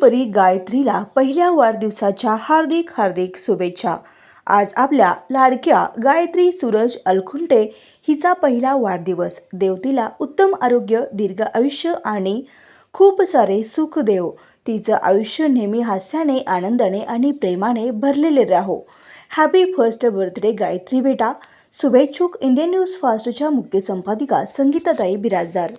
परी गायत्रीला पहिल्या वाढदिवसाच्या हार्दिक हार्दिक शुभेच्छा। आज आपल्या लाडक्या गायत्री सूरज अलखुंटे हिचा पहिला वाढदिवस। देव तिला उत्तम आरोग्य, दीर्घ आयुष्य आणि खूप सारे सुख देव। तिचं आयुष्य नेहमी हास्याने, आनंदाने आणि प्रेमाने भरलेले राहो। हॅपी फर्स्ट बर्थडे गायत्री बेटा। शुभेच्छुक इंडियन न्यूज फास्टच्या मुख्य संपादिका संगीताताई बिराजदार।